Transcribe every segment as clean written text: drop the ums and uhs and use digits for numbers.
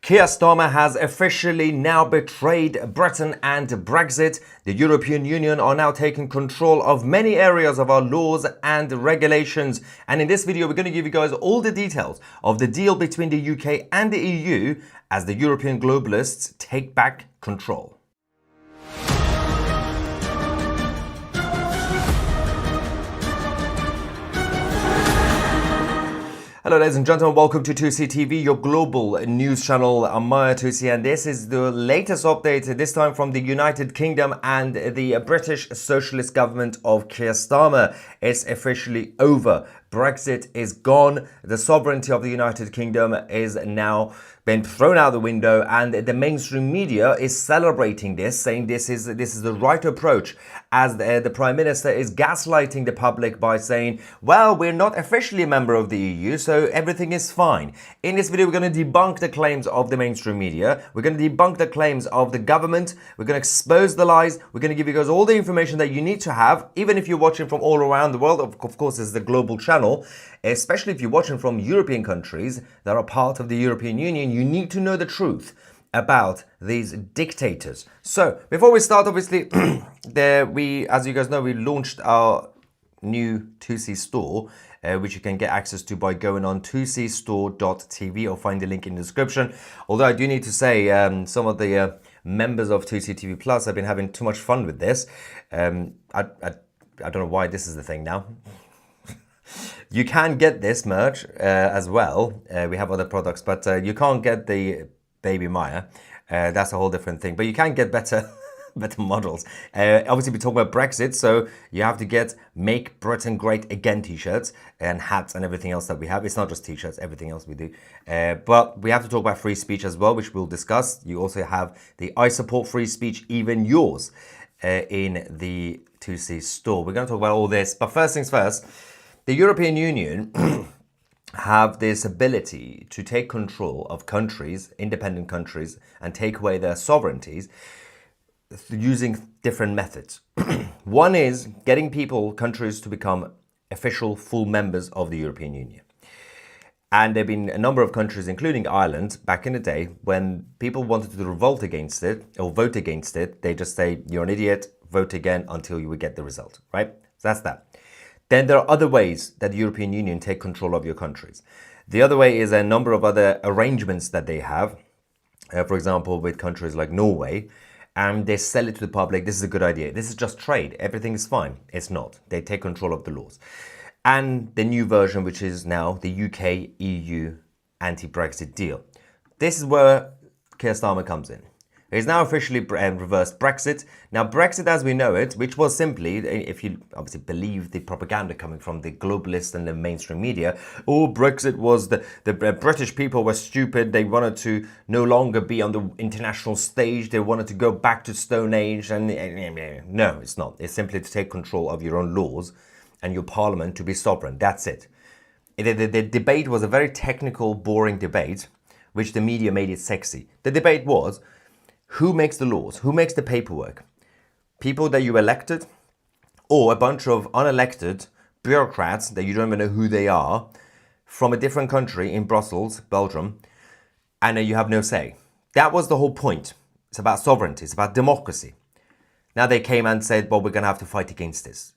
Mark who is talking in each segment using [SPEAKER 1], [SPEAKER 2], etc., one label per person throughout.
[SPEAKER 1] Keir Starmer has officially now betrayed Britain and Brexit. The European Union are now taking control of many areas of our laws and regulations. And in this video, we're going to give you guys all the details of the deal between the UK and the EU as the European globalists take back control. Hello ladies and gentlemen, welcome to Tousi TV, your global news channel. I'm Tousi, and this is the latest update, this time from the United Kingdom and the British Socialist government of Keir Starmer. It's officially over. Brexit is gone. The sovereignty of the United Kingdom is now been thrown out the window, and the mainstream media is celebrating this, saying this is the right approach, as the Prime Minister is gaslighting the public by saying, well, we're not officially a member of the EU, so everything is fine. In this video, we're going to debunk the claims of the mainstream media. We're going to debunk the claims of the government. We're going to expose the lies. We're going to give you guys all the information that you need to have, even if you're watching from all around the world. Of course, this is the global channel. Especially if you're watching from European countries that are part of the European Union, you need to know the truth about these dictators. So before we start, obviously, as you guys know, we launched our new Tousi store, which you can get access to by going on tousistore.tv or find the link in the description. Although I do need to say, some of the members of Tousi TV Plus have been having too much fun with this. I don't know why this is the thing now. You can get this merch as well. We have other products, but you can't get the Baby Maya. That's a whole different thing. But you can get better models. Obviously, we're talking about Brexit, so you have to get Make Britain Great Again t-shirts and hats and everything else that we have. It's not just t-shirts, everything else we do. But we have to talk about free speech as well, which we'll discuss. You also have the I support free speech, even yours, in the Tousi store. We're going to talk about all this. But first things first, the European Union have this ability to take control of countries, independent countries, and take away their sovereignties using different methods. One is getting countries to become official full members of the European Union. And there have been a number of countries, including Ireland, back in the day, when people wanted to revolt against it or vote against it, they just say, you're an idiot, vote again until you would get the result, right? So that's that. Then there are other ways that the European Union take control of your countries. The other way is a number of other arrangements that they have, for example, with countries like Norway, and they sell it to the public. This is a good idea. This is just trade. Everything is fine. It's not. They take control of the laws. And the new version, which is now the UK-EU anti-Brexit deal. This is where Keir Starmer comes in. He's now officially reversed Brexit. Now, Brexit as we know it, which was simply, if you obviously believe the propaganda coming from the globalists and the mainstream media, Brexit was the British people were stupid. They wanted to no longer be on the international stage. They wanted to go back to Stone Age. And no, it's not. It's simply to take control of your own laws and your parliament to be sovereign. That's it. The debate was a very technical, boring debate, which the media made it sexy. The debate was, who makes the laws? Who makes the paperwork? People that you elected, or a bunch of unelected bureaucrats that you don't even know who they are from a different country in Brussels, Belgium, and you have no say. That was the whole point. It's about sovereignty. It's about democracy. Now they came and said, well, we're going to have to fight against this.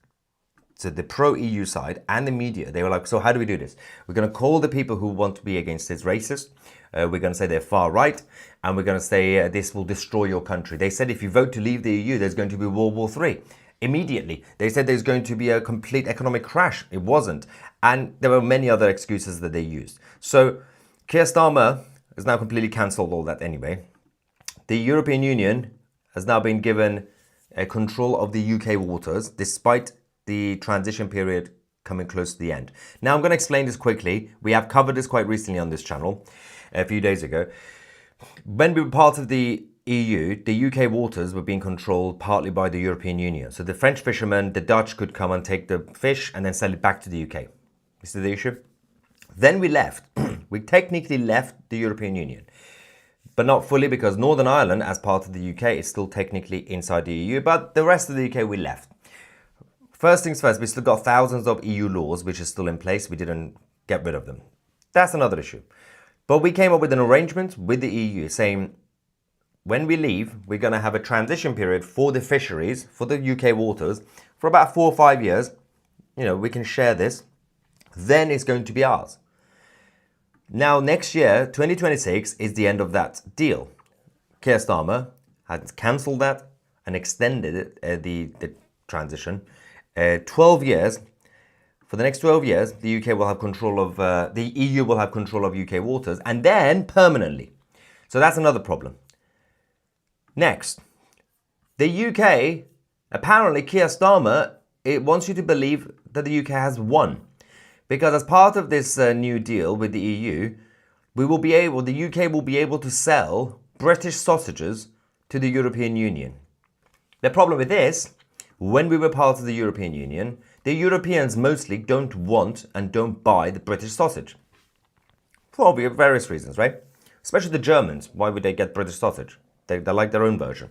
[SPEAKER 1] So the pro-EU side and the media, they were like, so how do we do this? We're going to call the people who want to be against this racist. We're going to say they're far right, and we're going to say this will destroy your country. They said if you vote to leave the EU, there's going to be World War III. Immediately, they said there's going to be a complete economic crash. It wasn't. And there were many other excuses that they used. So Keir Starmer has now completely cancelled all that anyway. The European Union has now been given control of the UK waters, despite the transition period coming close to the end. Now, I'm going to explain this quickly. We have covered this quite recently on this channel a few days ago. When we were part of the EU, the UK waters were being controlled partly by the European Union. So the French fishermen, the Dutch could come and take the fish and then sell it back to the UK. This is the issue. Then we left. We technically left the European Union, but not fully, because Northern Ireland, as part of the UK, is still technically inside the EU, but the rest of the UK we left. First things first, we still got thousands of EU laws which are still in place. We didn't get rid of them. That's another issue. But we came up with an arrangement with the EU saying, when we leave, we're going to have a transition period for the fisheries, for the UK waters, for about 4 or 5 years. We can share this. Then it's going to be ours. Now, next year, 2026, is the end of that deal. Keir Starmer has cancelled that and extended it, the transition. 12 years. For the next 12 years, the UK will have control of, the EU will have control of UK waters, and then permanently. So that's another problem. Next, the UK, apparently Keir Starmer, it wants you to believe that the UK has won. Because as part of this new deal with the EU, the UK will be able to sell British sausages to the European Union. The problem with this, when we were part of the European Union, the Europeans mostly don't want and don't buy the British sausage. For various reasons, right? Especially the Germans. Why would they get British sausage? They like their own version.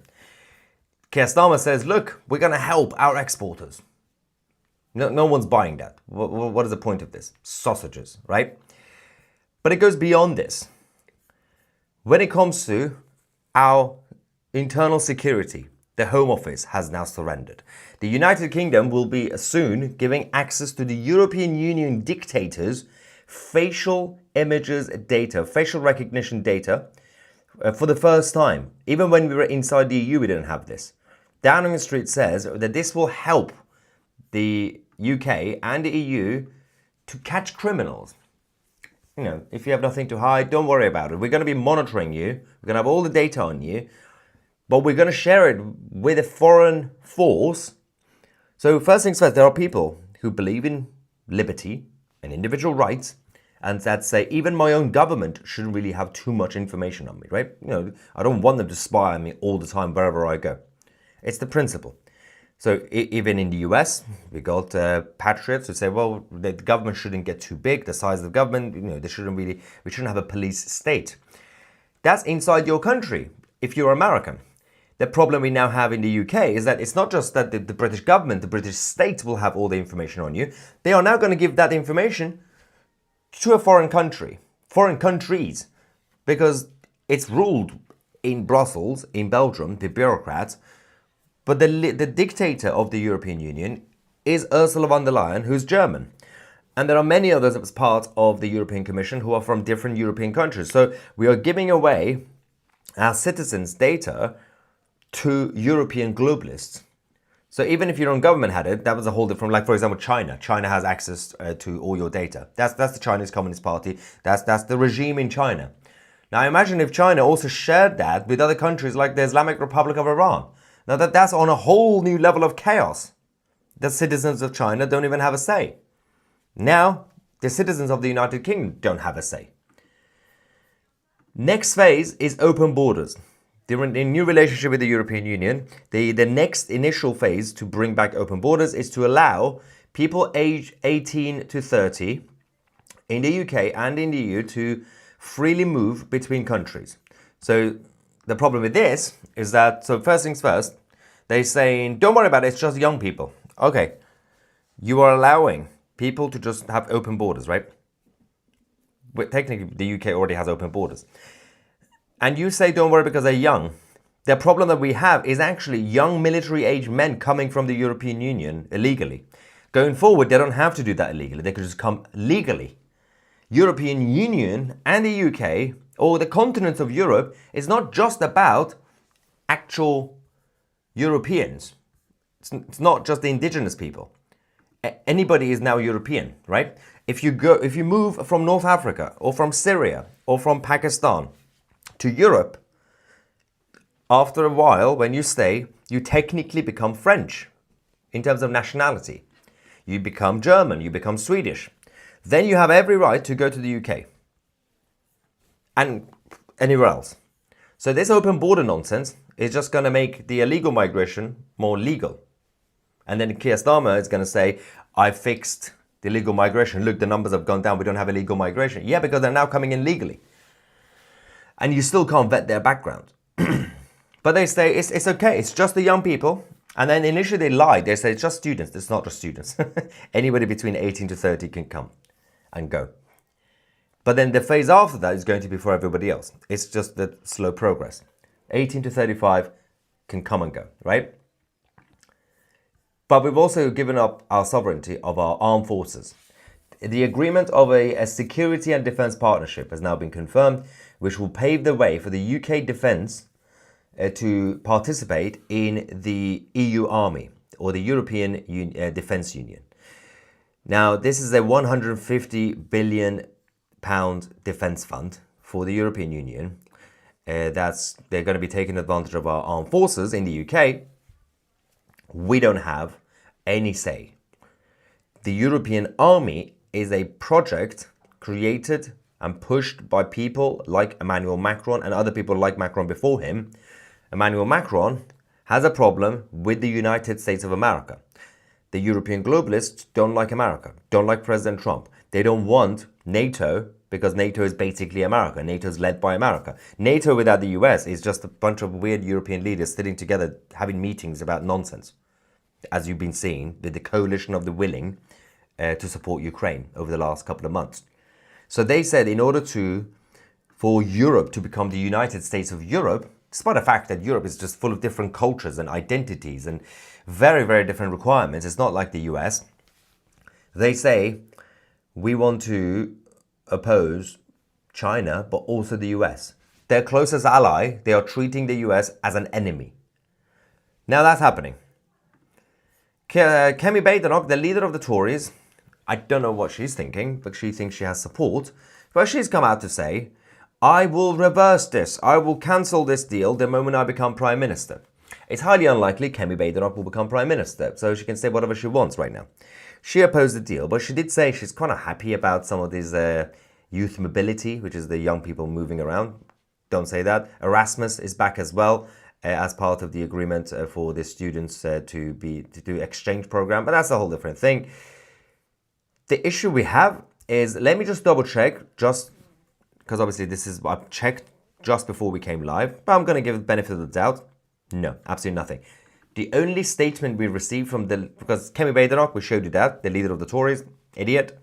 [SPEAKER 1] Keir Starmer says, look, we're going to help our exporters. No one's buying that. What is the point of this? Sausages, right? But it goes beyond this. When it comes to our internal security, the Home Office has now surrendered. The United Kingdom will be soon giving access to the European Union dictators' facial images data, facial recognition data, for the first time. Even when we were inside the EU, we didn't have this. Downing Street says that this will help the UK and the EU to catch criminals. If you have nothing to hide, don't worry about it. We're going to be monitoring you. We're going to have all the data on you, but we're going to share it with a foreign force. So first things first, there are people who believe in liberty and individual rights, and that say even my own government shouldn't really have too much information on me, right? I don't want them to spy on me all the time wherever I go. It's the principle. So even in the US, we got patriots who say, well, the government shouldn't get too big, the size of the government, we shouldn't have a police state. That's inside your country, if you're American. The problem we now have in the UK is that it's not just that the British government, the British state will have all the information on you. They are now going to give that information to a foreign country, foreign countries, because it's ruled in Brussels, in Belgium, the bureaucrats. But the dictator of the European Union is Ursula von der Leyen, who's German. And there are many others as part of the European Commission who are from different European countries. So we are giving away our citizens' data to European globalists. So even if your own government had it, that was a whole different, like for example, China. China has access to all your data. That's the Chinese Communist Party. That's the regime in China. Now imagine if China also shared that with other countries like the Islamic Republic of Iran. Now that's on a whole new level of chaos. The citizens of China don't even have a say. Now, the citizens of the United Kingdom don't have a say. Next phase is open borders. They're in a new relationship with the European Union. The next initial phase to bring back open borders is to allow people aged 18 to 30 in the UK and in the EU to freely move between countries. So the problem with this is that, so first things first, they're saying, don't worry about it, it's just young people. Okay, you are allowing people to just have open borders, right? But technically, the UK already has open borders. And you say, don't worry because they're young. The problem that we have is actually young military-aged men coming from the European Union illegally. Going forward, they don't have to do that illegally. They could just come legally. European Union and the UK, or the continent of Europe, is not just about actual Europeans. It's not just the indigenous people. Anybody is now European, right? If you move from North Africa or from Syria or from Pakistan to Europe, after a while, when you stay, you technically become French in terms of nationality. You become German, you become Swedish. Then you have every right to go to the UK and anywhere else. So this open border nonsense is just going to make the illegal migration more legal. And then Keir Starmer is going to say, I fixed the illegal migration. Look, the numbers have gone down. We don't have illegal migration. Yeah, because they're now coming in legally. And you still can't vet their background. But they say it's okay. It's just the young people. And then initially they lied. They say it's just students. It's not just students. Anybody between 18 to 30 can come and go. But then the phase after that is going to be for everybody else. It's just the slow progress. 18 to 35 can come and go, right? But we've also given up our sovereignty of our armed forces. The agreement of a security and defence partnership has now been confirmed, which will pave the way for the UK defence to participate in the EU army or the European Defence Union. Now, this is a £150 billion defence fund for the European Union. They're going to be taking advantage of our armed forces in the UK. We don't have any say. The European Army is a project created and pushed by people like Emmanuel Macron and other people like Macron before him. Emmanuel Macron has a problem with the United States of America. The European globalists don't like America, don't like President Trump. They don't want NATO because NATO is basically America. NATO is led by America. NATO without the US is just a bunch of weird European leaders sitting together having meetings about nonsense, as you've been seeing with the coalition of the willing to support Ukraine over the last couple of months. So they said in order for Europe to become the United States of Europe, despite the fact that Europe is just full of different cultures and identities and very, very different requirements, it's not like the US. They say, we want to oppose China, but also the US. Their closest ally, they are treating the US as an enemy. Now that's happening. Kemi Badenoch, the leader of the Tories, I don't know what she's thinking, but she thinks she has support. But she's come out to say, I will reverse this. I will cancel this deal the moment I become Prime Minister. It's highly unlikely Kemi Badenoch will become Prime Minister, so she can say whatever she wants right now. She opposed the deal, but she did say she's kind of happy about some of this youth mobility, which is the young people moving around. Don't say that. Erasmus is back as well as part of the agreement for the students to do exchange program, but that's a whole different thing. The issue we have is, let me just double check, just because obviously I've checked just before we came live, but I'm going to give it the benefit of the doubt. No, absolutely nothing. The only statement we received because Kemi Badenoch, we showed you that, the leader of the Tories, idiot.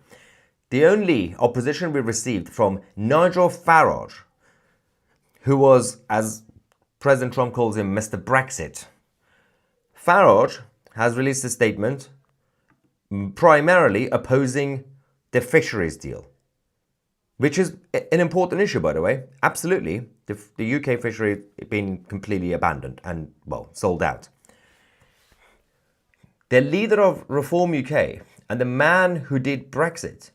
[SPEAKER 1] The only opposition we received from Nigel Farage, who was, as President Trump calls him, Mr. Brexit. Farage has released a statement primarily opposing the Fisheries deal, which is an important issue, by the way. Absolutely. The UK fishery been completely abandoned and, well, sold out. The leader of Reform UK and the man who did Brexit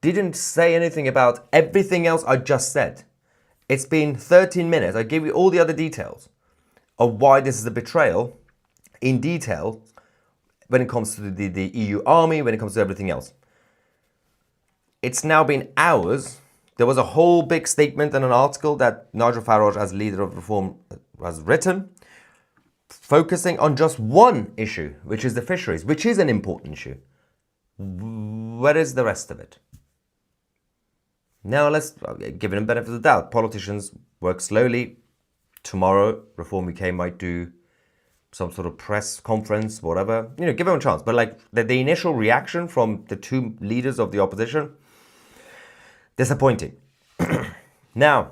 [SPEAKER 1] didn't say anything about everything else I just said. It's been 13 minutes. I gave you all the other details of why this is a betrayal in detail when it comes to the EU army, when it comes to everything else. It's now been hours. There was a whole big statement and an article that Nigel Farage, as leader of Reform, has written, focusing on just one issue, which is the fisheries, which is an important issue. Where is the rest of it? Now let's give him benefit of the doubt. Politicians work slowly. Tomorrow, Reform UK might do some sort of press conference, whatever. Give them a chance. But like the initial reaction from the two leaders of the opposition, disappointing. Now,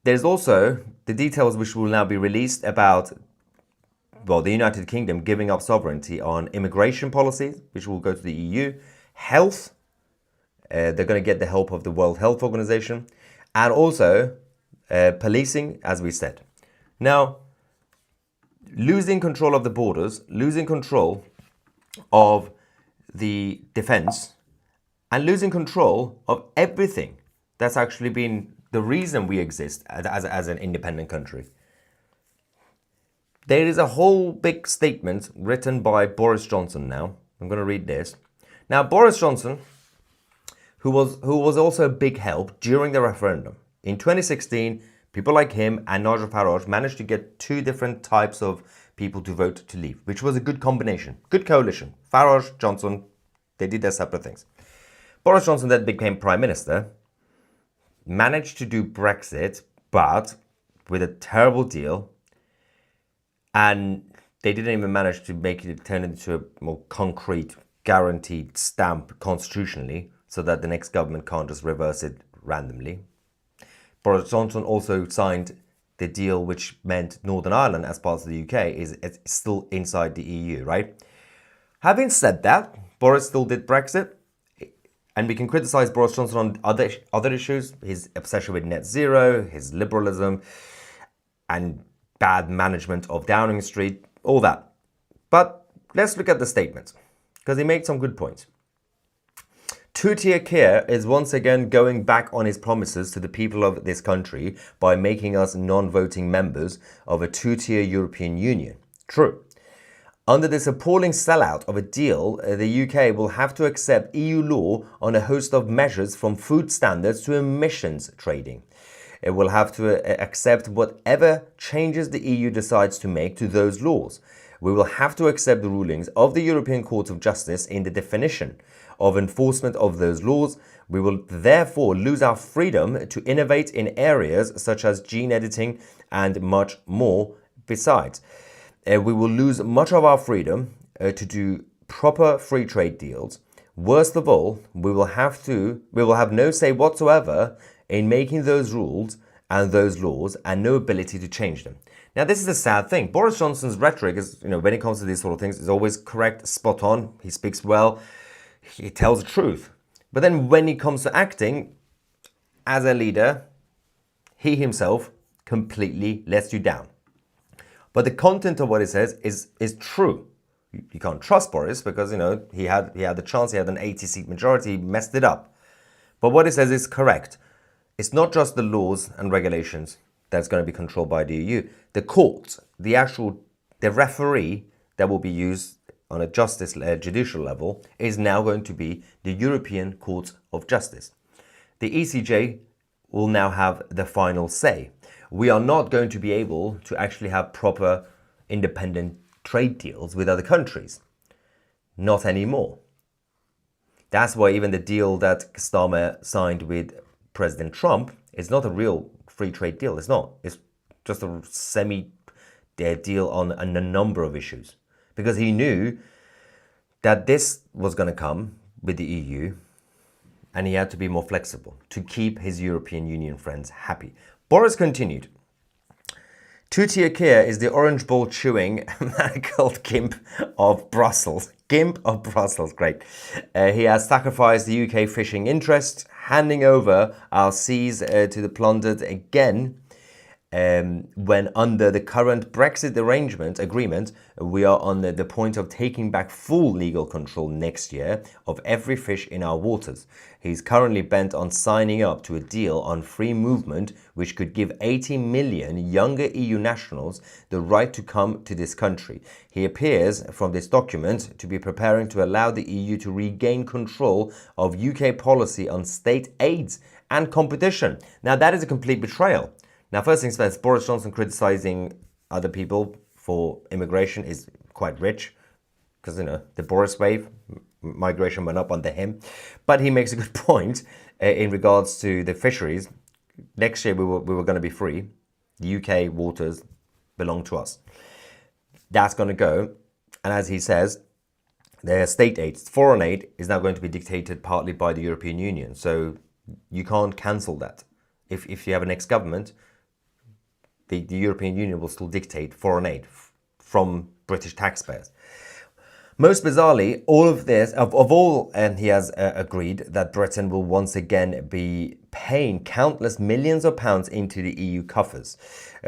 [SPEAKER 1] there's also the details which will now be released about, well, the United Kingdom giving up sovereignty on immigration policies, which will go to the EU, health. They're going to get the help of the World Health Organization, and also policing, as we said. Now, losing control of the borders, losing control of the defense, and losing control of everything that's actually been the reason we exist as an independent country. There is a whole big statement written by Boris Johnson now. I'm going to read this. Now, Boris Johnson, who was also a big help during the referendum. In 2016, people like him and Nigel Farage managed to get two different types of people to vote to leave, which was a good combination, good coalition. Farage, Johnson, they did their separate things. Boris Johnson then became Prime Minister, managed to do Brexit, but with a terrible deal, and they didn't even manage to make it turn into a more concrete, guaranteed stamp constitutionally. so that the next government can't just reverse it randomly. Boris Johnson also signed the deal which meant Northern Ireland, as part of the UK, is still inside the EU, right? Having said that, Boris still did Brexit, and we can criticize Boris Johnson on other issues, his obsession with net zero, his liberalism, and bad management of Downing Street, all that. But let's look at the statement, because he made some good points. Two-tier Keir is once again going back on his promises to the people of this country by making us non-voting members of a two-tier European Union. True. Under this appalling sellout of a deal, the UK will have to accept EU law on a host of measures from food standards to emissions trading. It will have to accept whatever changes the EU decides to make to those laws. We will have to accept the rulings of the European Court of Justice in the definition of enforcement of those laws. We will therefore lose our freedom to innovate in areas such as gene editing and much more besides. We will lose much of our freedom to do proper free trade deals. Worst of all, we will have no say whatsoever in making those rules and those laws, and no ability to change them. Now, this is a sad thing. Boris Johnson's rhetoric is, when it comes to these sort of things, is always correct, spot on. He speaks well. He tells the truth. But then when it comes to acting as a leader, he himself completely lets you down. But the content of what he says is true. You can't trust Boris because, he had the chance, he had an 80-seat majority, he messed it up. But what he says is correct. It's not just the laws and regulations that's going to be controlled by the EU. The court, the referee that will be used on a judicial level is now going to be the European Court of Justice. The ECJ will now have the final say. We are not going to be able to actually have proper independent trade deals with other countries. Not anymore. That's why even the deal that Starmer signed with President Trump is not a real free trade deal. It's not. It's just a semi-deal on a number of issues. Because he knew that this was going to come with the EU, and he had to be more flexible to keep his European Union friends happy. Boris continued. Two-tier Keir is the orange ball chewing manacled gimp of Brussels. Gimp of Brussels, great. He has sacrificed the UK fishing interest, handing over our seas to the plundered again. When under the current Brexit agreement, we are on the point of taking back full legal control next year of every fish in our waters. He's currently bent on signing up to a deal on free movement, which could give 80 million younger EU nationals the right to come to this country. He appears, from this document, to be preparing to allow the EU to regain control of UK policy on state aids and competition. Now, that is a complete betrayal. Now, first things first, Boris Johnson criticizing other people for immigration is quite rich because, the Boris wave, migration went up under him. But he makes a good point in regards to the fisheries. Next year, we were going to be free. The UK waters belong to us. That's going to go. And as he says, the state aid, foreign aid, is now going to be dictated partly by the European Union. So you can't cancel that. If you have a next government, the European Union will still dictate foreign aid from British taxpayers. Most bizarrely, all of this, and he has agreed that Britain will once again be paying countless millions of pounds into the EU coffers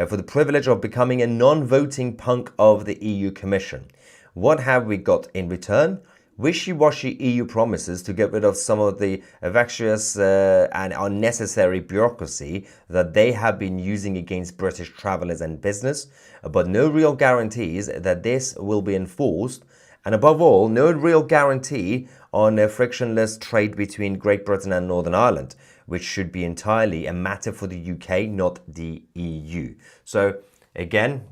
[SPEAKER 1] for the privilege of becoming a non-voting punk of the EU Commission. What have we got in return? Wishy-washy EU promises to get rid of some of the vacuous and unnecessary bureaucracy that they have been using against British travellers and business, but no real guarantees that this will be enforced, and above all, no real guarantee on a frictionless trade between Great Britain and Northern Ireland, which should be entirely a matter for the UK, not the EU. So, again,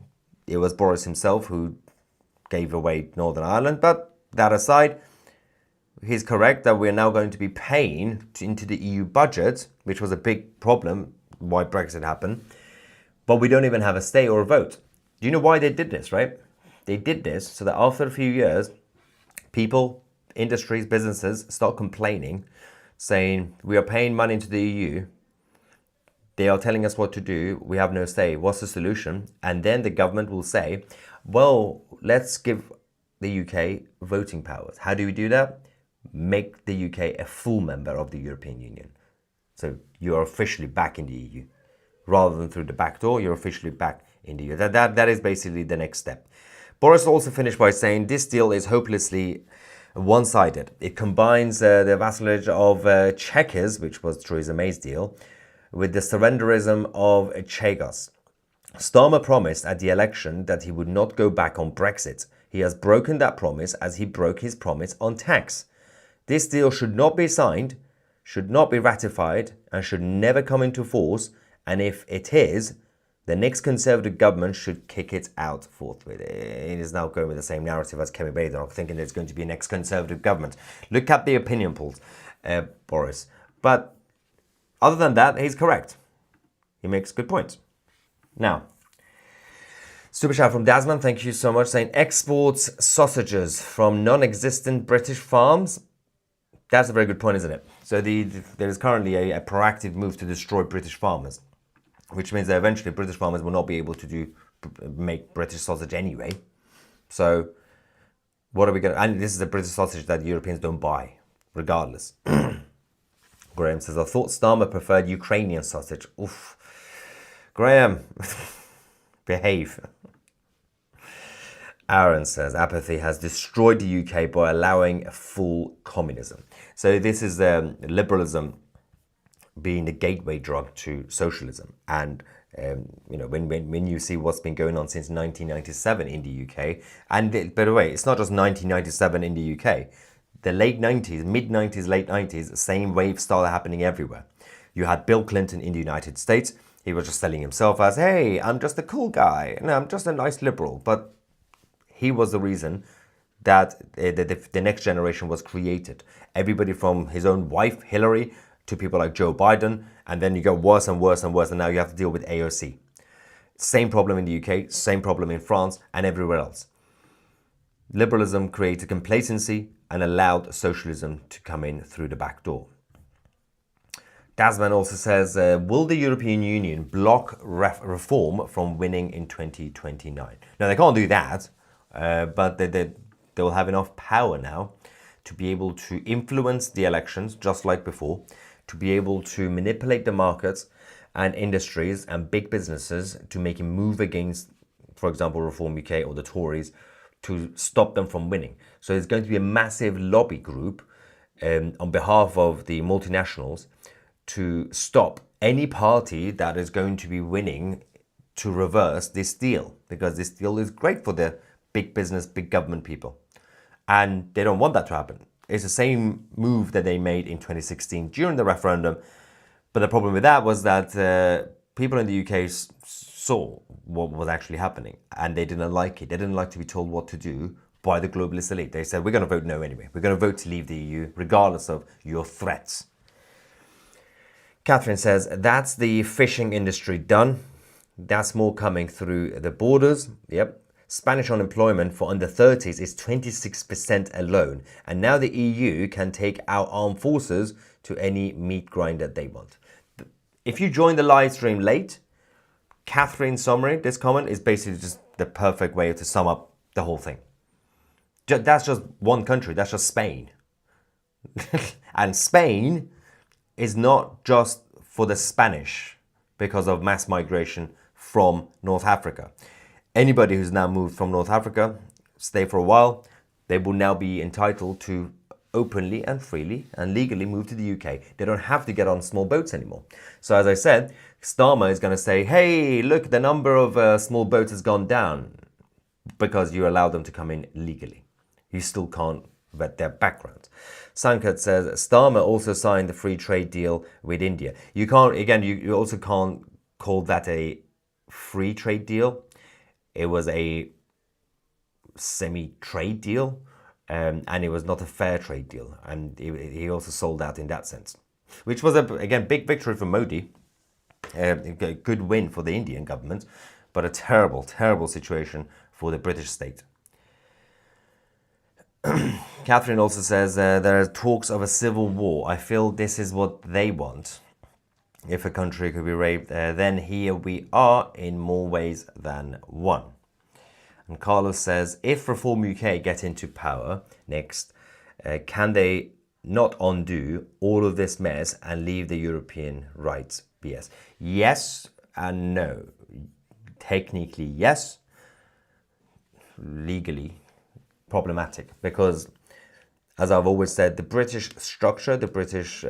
[SPEAKER 1] it was Boris himself who gave away Northern Ireland, but that aside, he's correct that we're now going to be paying into the EU budget, which was a big problem why Brexit happened, but we don't even have a say or a vote. Do you know why they did this, right? They did this so that after a few years, people, industries, businesses start complaining, saying we are paying money to the EU. They are telling us what to do. We have no say. What's the solution? And then the government will say, well, let's give the UK voting powers. How do we do that? Make the UK a full member of the European Union. So you are officially back in the EU. Rather than through the back door, you're officially back in the EU. That is basically the next step. Boris also finished by saying this deal is hopelessly one-sided. It combines the vassalage of Chequers, which was Theresa May's deal, with the surrenderism of Chagos. Starmer promised at the election that he would not go back on Brexit. He has broken that promise as he broke his promise on tax. This deal should not be signed, should not be ratified, and should never come into force. And if it is, the next Conservative government should kick it out forthwith. It is now going with the same narrative as Kemi Badenoch, thinking there's going to be a next Conservative government. Look at the opinion polls, Boris. But other than that, he's correct. He makes good points. Now, super chat from Dasman, thank you so much, saying exports sausages from non-existent British farms. That's a very good point, isn't it? So there is currently a proactive move to destroy British farmers, which means that eventually British farmers will not be able to make British sausage anyway. So what are we going to... And this is a British sausage that Europeans don't buy, regardless. Graham says, I thought Starmer preferred Ukrainian sausage. Oof. Graham, behave. Aaron says, apathy has destroyed the UK by allowing full communism. So this is liberalism being the gateway drug to socialism. And when you see what's been going on since 1997 in the UK, and by the way, it's not just 1997 in the UK. The late 90s, mid-90s, late 90s, same wave started happening everywhere. You had Bill Clinton in the United States. He was just selling himself as, hey, I'm just a cool guy. No, I'm just a nice liberal. But he was the reason that the next generation was created. Everybody from his own wife, Hillary, to people like Joe Biden, and then you go worse and worse and worse, and now you have to deal with AOC. Same problem in the UK, same problem in France, and everywhere else. Liberalism created complacency and allowed socialism to come in through the back door. Dasman also says, will the European Union block reform from winning in 2029? Now, they can't do that, but they will have enough power now to be able to influence the elections, just like before, to be able to manipulate the markets and industries and big businesses to make a move against, for example, Reform UK or the Tories, to stop them from winning. So it's going to be a massive lobby group on behalf of the multinationals to stop any party that is going to be winning to reverse this deal, because this deal is great for the big business, big government people. And they don't want that to happen. It's the same move that they made in 2016 during the referendum. But the problem with that was that people in the UK saw what was actually happening, and they didn't like it. They didn't like to be told what to do by the globalist elite. They said, we're going to vote no anyway. We're going to vote to leave the EU, regardless of your threats. Catherine says, that's the fishing industry done. That's more coming through the borders. Yep. Spanish unemployment for under 30s is 26% alone. And now the EU can take our armed forces to any meat grinder they want. If you join the live stream late, Catherine's summary, this comment, is basically just the perfect way to sum up the whole thing. That's just one country. That's just Spain. And Spain is not just for the Spanish because of mass migration from North Africa. Anybody who's now moved from North Africa, stay for a while, they will now be entitled to openly and freely and legally move to the UK. They don't have to get on small boats anymore. So as I said, Starmer is going to say, hey, look, the number of small boats has gone down because you allow them to come in legally. You still can't vet their background. Sankat says, Starmer also signed the free trade deal with India. You can't, again, you also can't call that a free trade deal. It was a semi-trade deal, and it was not a fair trade deal. And he also sold out in that sense, which was, again, big victory for Modi. A good win for the Indian government, but a terrible, terrible situation for the British state. Catherine also says there are talks of a civil war. I feel this is what they want. If a country could be raped, then here we are in more ways than one. And Carlos says, if Reform UK get into power next, can they not undo all of this mess and leave the European rights BS? Yes and no. Technically, yes. Legally, problematic. Because, as I've always said, the British structure, the British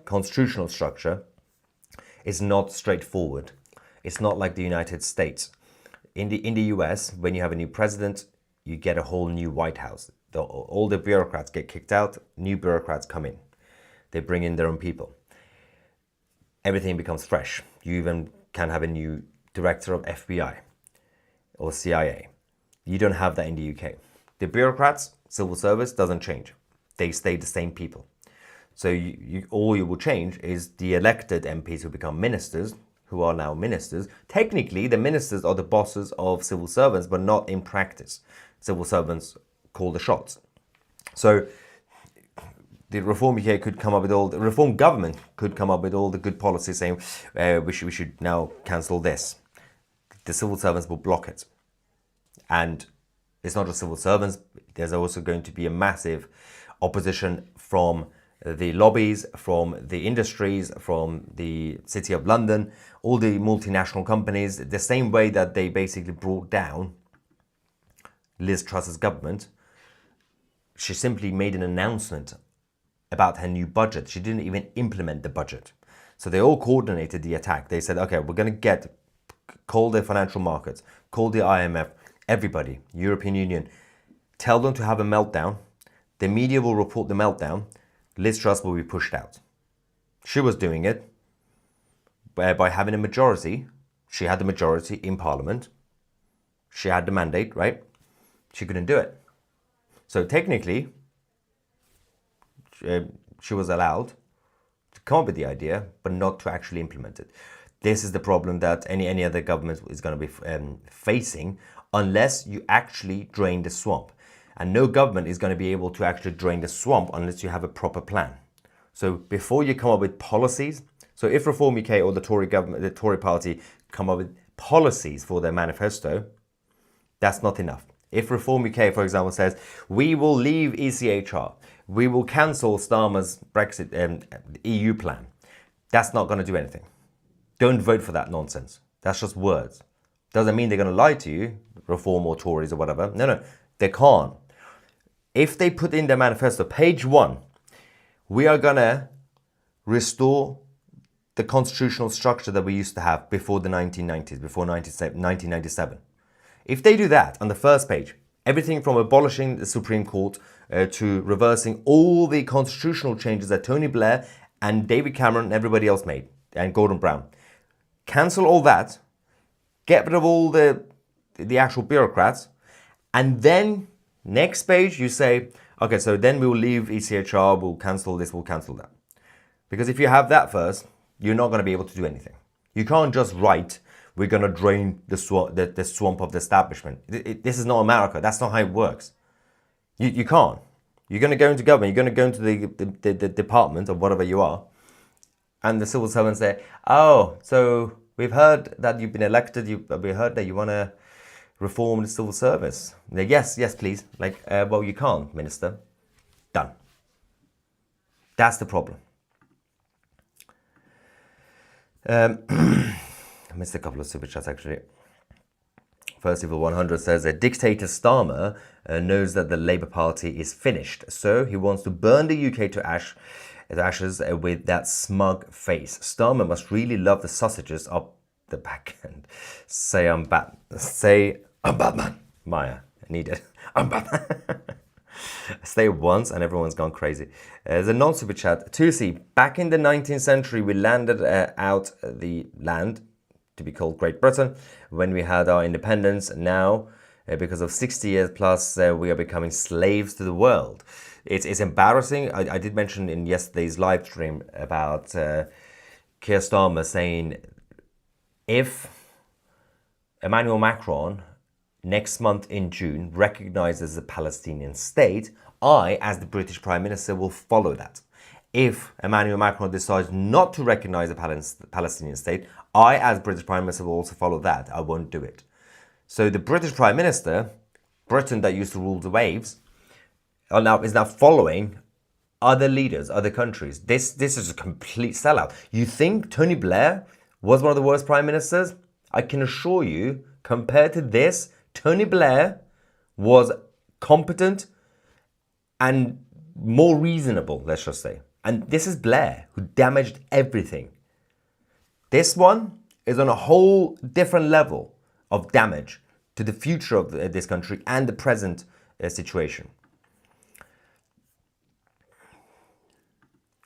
[SPEAKER 1] constitutional structure, is not straightforward. It's not like the United States. In the US, when you have a new president, you get a whole new White House. All the bureaucrats get kicked out, new bureaucrats come in. They bring in their own people. Everything becomes fresh. You even can have a new director of FBI or CIA. You don't have that in the UK. The bureaucrats, civil service, doesn't change. They stay the same people. So all you will change is the elected MPs who become ministers, who are now ministers. Technically, the ministers are the bosses of civil servants, but not in practice. Civil servants call the shots. So the Reform UK could come up with all, the Reform government could come up with all the good policies saying we should now cancel this. The civil servants will block it. And it's not just civil servants, there's also going to be a massive opposition from the lobbies, from the industries, from the City of London, all the multinational companies, the same way that they basically brought down Liz Truss's government. She simply made an announcement about her new budget. She didn't even implement the budget. So they all coordinated the attack. They said, okay, we're going to call the financial markets, call the IMF, everybody, European Union, tell them to have a meltdown. The media will report the meltdown. Liz Truss will be pushed out. She was doing it by having a majority. She had the majority in Parliament. She had the mandate, right? She couldn't do it. So technically, she was allowed to come up with the idea, but not to actually implement it. This is the problem that any other government is going to be facing unless you actually drain the swamp. And no government is going to be able to actually drain the swamp unless you have a proper plan. So before you come up with policies, so if Reform UK or the Tory government, the Tory party come up with policies for their manifesto, that's not enough. If Reform UK, for example, says, we will leave ECHR, we will cancel Starmer's Brexit EU plan, that's not going to do anything. Don't vote for that nonsense. That's just words. Doesn't mean they're going to lie to you, Reform or Tories or whatever. No, they can't. If they put in their manifesto, page 1, we are going to restore the constitutional structure that we used to have before the 1990s, before 1997. If they do that on the first page, everything from abolishing the Supreme Court to reversing all the constitutional changes that Tony Blair and David Cameron and everybody else made, and Gordon Brown, cancel all that, get rid of all the actual bureaucrats, and then next page you say, okay, so then we'll leave ECHR, we'll cancel this, we'll cancel that. Because if you have that first, you're not going to be able to do anything. You can't just write, we're going to drain the swamp of the establishment. This is not America. That's not how it works. You can't. You're going to go into government, you're going to go into the department or whatever you are, and the civil servants say, oh, so we've heard that you've been elected, we heard that you want to reform the civil service. Like, yes, please. Like, well, you can't, Minister. Done. That's the problem. I missed a couple of super chats, actually. First Evil 100 says, Dictator Starmer knows that the Labour Party is finished, so he wants to burn the UK to ashes with that smug face. Starmer must really love the sausages up the back end. Say I'm Batman. Maya, I need it. I'm Batman. Stay once and everyone's gone crazy. There's a non-super chat. Tousi, back in the 19th century, we landed out the land to be called Great Britain when we had our independence. Now, because of 60 years plus, we are becoming slaves to the world. It's embarrassing. I did mention in yesterday's live stream about Keir Starmer saying if Emmanuel Macron next month in June recognizes the Palestinian state, I, as the British Prime Minister, will follow that. If Emmanuel Macron decides not to recognize the Palestinian state, I, as British Prime Minister, will also follow that. I won't do it. So the British Prime Minister, Britain that used to rule the waves, is now following other leaders, other countries. This is a complete sellout. You think Tony Blair was one of the worst prime ministers? I can assure you, compared to this, Tony Blair was competent and more reasonable, let's just say. And this is Blair, who damaged everything. This one is on a whole different level of damage to the future of this country and the present situation.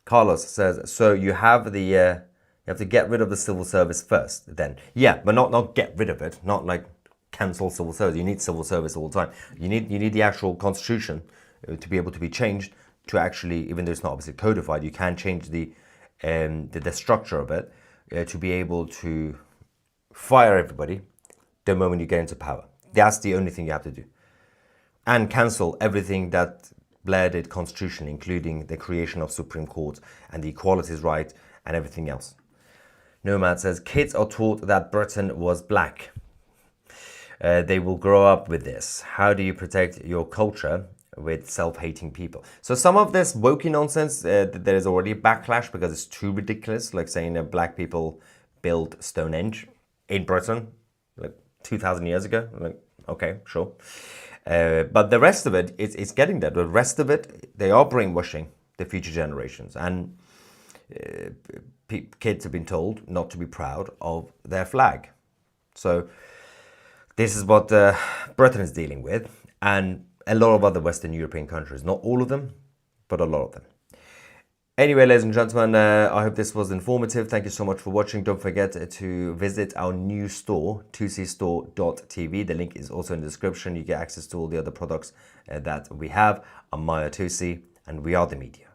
[SPEAKER 1] Carlos says, so you have the you have to get rid of the civil service first, then. Yeah, but not get rid of it, not like cancel civil service. You need civil service all the time. You need the actual constitution to be able to be changed to actually, even though it's not obviously codified, you can change the structure of it to be able to fire everybody the moment you get into power. That's the only thing you have to do. And cancel everything that Blair did constitutionally, including the creation of Supreme Court and the equalities right and everything else. Nomad says, kids are taught that Britain was black. They will grow up with this. How do you protect your culture with self-hating people? So some of this wokey nonsense, there is already a backlash because it's too ridiculous, like saying that black people built Stonehenge in Britain like 2,000 years ago. Like, okay, sure. But the rest of it, it's getting there. The rest of it, they are brainwashing the future generations. And kids have been told not to be proud of their flag. So this is what Britain is dealing with. And a lot of other Western European countries. Not all of them, but a lot of them. Anyway, ladies and gentlemen, I hope this was informative. Thank you so much for watching. Don't forget to visit our new store, tousistore.tv. The link is also in the description. You get access to all the other products that we have. I'm Maya Tousi, and we are the media.